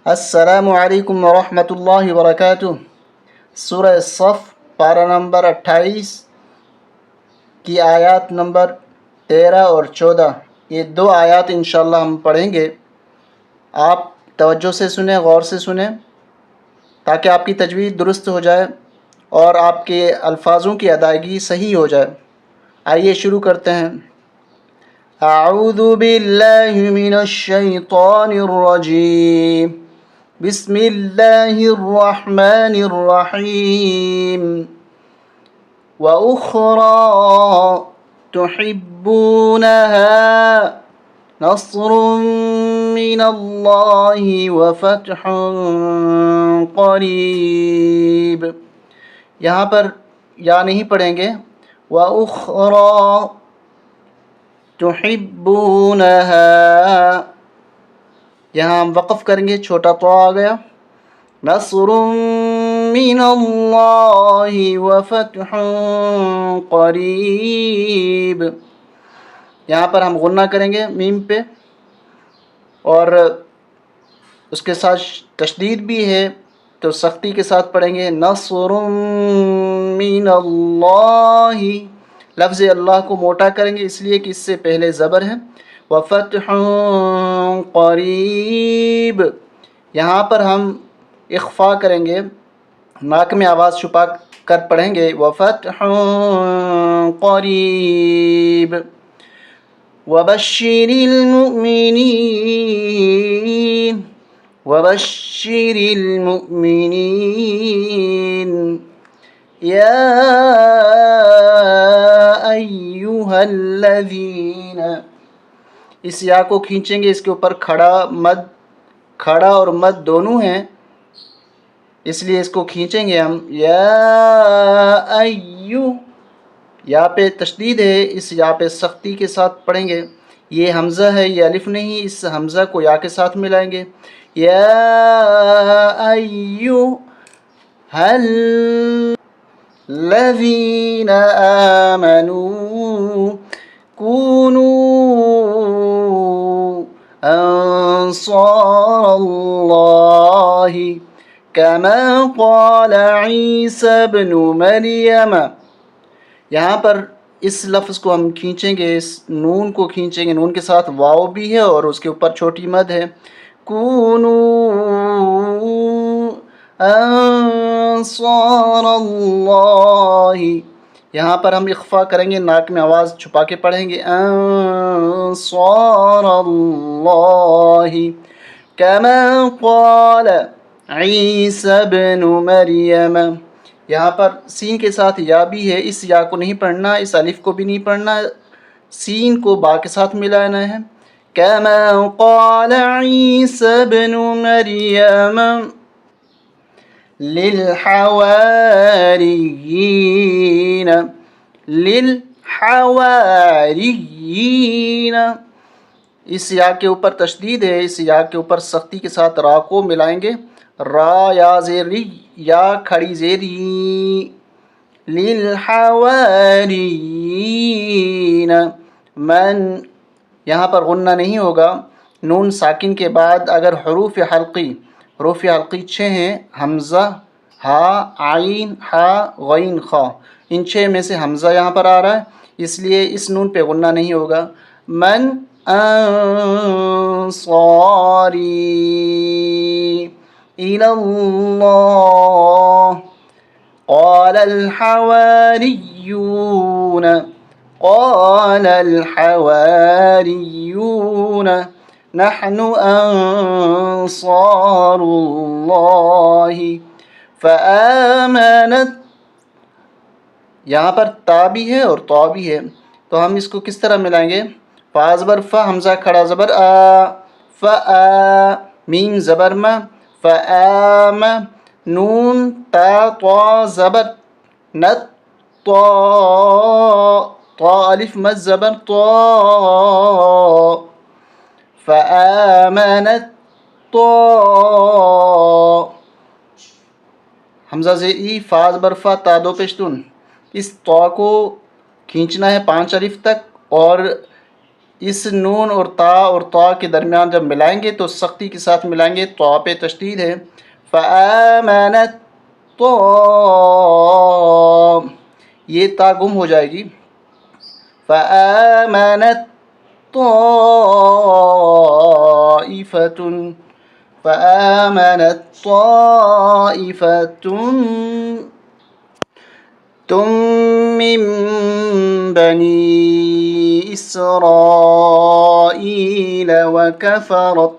السلام علیکم ورحمۃ اللہ وبرکاتہ۔ سورہ صف پارہ نمبر 28 کی آیات نمبر 13 اور 14، یہ دو آیات انشاءاللہ ہم پڑھیں گے۔ آپ توجہ سے سنیں، غور سے سنیں، تاکہ آپ کی تجوید درست ہو جائے اور آپ کے الفاظوں کی ادائیگی صحیح ہو جائے۔ آئیے شروع کرتے ہیں۔ اعوذ باللہ من الشیطان الرجیم، بسم اللہ الرحمن الرحیم۔ وَأُخْرَى تُحِبُّونَهَا نَصْرٌ مِّنَ اللَّهِ وَفَتْحٌ قَرِيبٌ۔ یہاں پر یا نہیں پڑھیں گے، وَأُخْرَى تُحِبُّونَهَا، یہاں ہم وقف کریں گے، چھوٹا تو آ گیا۔ نصر من اللہ وفتح قریب، یہاں پر ہم غنہ کریں گے میم پہ، اور اس کے ساتھ تشدید بھی ہے تو سختی کے ساتھ پڑھیں گے۔ نصر من اللہ، لفظ اللہ کو موٹا کریں گے اس لیے کہ اس سے پہلے زبر ہے۔ وفتح قریب، یہاں پر ہم اخفا کریں گے، ناک میں آواز چھپا کر پڑھیں گے۔ وفتح قریب۔ وبشر المؤمنین، وبشر المؤمنین یا ایھا الذین، اس یا کو کھینچیں گے، اس کے اوپر کھڑا اور مد دونوں ہیں، اس لیے اس کو کھینچیں گے ہم۔ یا ایو، یا پہ تشدید ہے، اس یا پہ سختی کے ساتھ پڑھیں گے۔ یہ حمزہ ہے، یہ الف نہیں، اس حمزہ کو یا کے ساتھ ملائیں گے۔ یا ایو الذین آمنوا کونوا انصار اللہ کما قال عیسی ابن مریم، یہاں پر اس لفظ کو ہم کھینچیں گے، اس نون کو کھینچیں گے، نون کے ساتھ واو بھی ہے اور اس کے اوپر چھوٹی مد ہے۔ کونوا انصار اللہ، یہاں پر ہم اخفا کریں گے، ناک میں آواز چھپا کے پڑھیں گے۔ انصار اللہ کما قال عیسی ابن مریم، یہاں پر سین کے ساتھ یا بھی ہے، اس یا کو نہیں پڑھنا، اس الف کو بھی نہیں پڑھنا، سین کو با کے ساتھ ملانا ہے۔ کما قال عیسی ابن مریم للحواریین، للحواریین، اس یا کے اوپر تشدید ہے، اس یا کے اوپر سختی کے ساتھ را کو ملائیں گے۔ را یا زیری، یا کھڑی زیری، للحواریین من، یہاں پر غنہ نہیں ہوگا، نون ساکن کے بعد اگر حروف حلقی 6 ہیں، حمزہ، ہا، عین، ہا، غین، خا، ان 6 میں سے حمزہ یہاں پر آ رہا ہے، اس لیے اس نون پہ غنہ نہیں ہوگا۔ من انصاری الی اللہ قال الحواریون نحن انصار اللہ فآمنت، یہاں پر تا بھی ہے اور طا بھی ہے، تو ہم اس کو کس طرح ملائیں گے؟ فا زبر فا، حمزہ کھڑا زبر آ، فآ، میم زبر ما، فآم، نون تا طا زبر نت، طا، طا الف مد زبر طا، فآمنت طا، حمزہ زیری، فا زبر فا، تا دو پیشتون، اس طا کو کھینچنا ہے 5 الف تک، اور اس نون اور تا کے درمیان جب ملائیں گے تو سختی کے ساتھ ملائیں گے. طا پہ تشدید ہے. فآمنت طا، یہ تا گم ہو جائے گی. فآمنت طائفة فآمنت طائفة من بني إسرائيل وكفرت.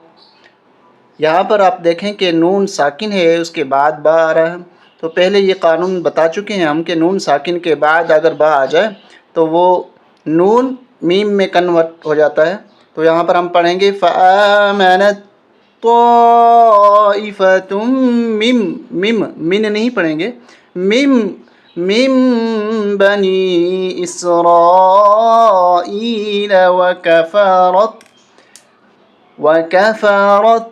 یہاں پر آپ دیکھیں کہ نون ساکن ہے، اس کے بعد با آ رہا ہے. تو پہلے یہ قانون بتا چکے ہیں ہم کہ نون ساکن کے بعد اگر با آ جائے تو وہ نون میم میں کنورٹ ہو جاتا ہے. تو یہاں پر ہم پڑھیں گے فآمنت طائفة من نہیں پڑھیں گے، من بنی اسرائیل وكفرت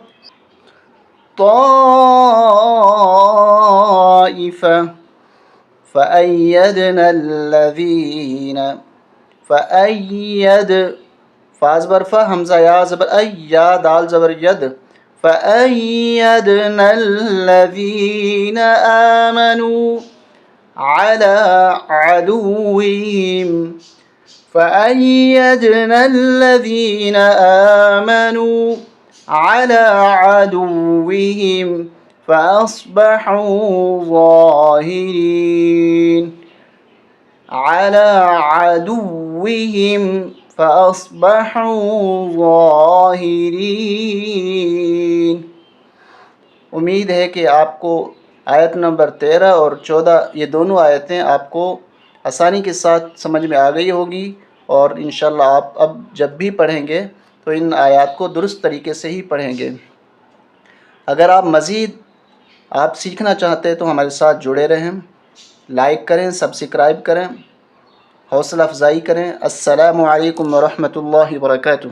طائفة فأيدنا الذين فاز برفا حمزہ یا زبر یا دال زبر ید. فأيدنا الذين آمنوا على عدوهم فأيدنا الذين آمنوا على عدوهم فأصبحوا ظاهرين. على عدوهم فأصبحوا ظاهرين. امید ہے کہ آپ کو آیت نمبر 13 اور 14 یہ دونوں آیتیں آپ کو آسانی کے ساتھ سمجھ میں آ گئی ہوگی، اور انشاءاللہ آپ اب جب بھی پڑھیں گے تو ان آیات کو درست طریقے سے ہی پڑھیں گے. اگر آپ مزید سیکھنا چاہتے ہیں تو ہمارے ساتھ جڑے رہیں، لائک کریں، سبسکرائب کریں، حوصلہ افزائی کریں. السلام علیکم ورحمۃ اللہ وبرکاتہ.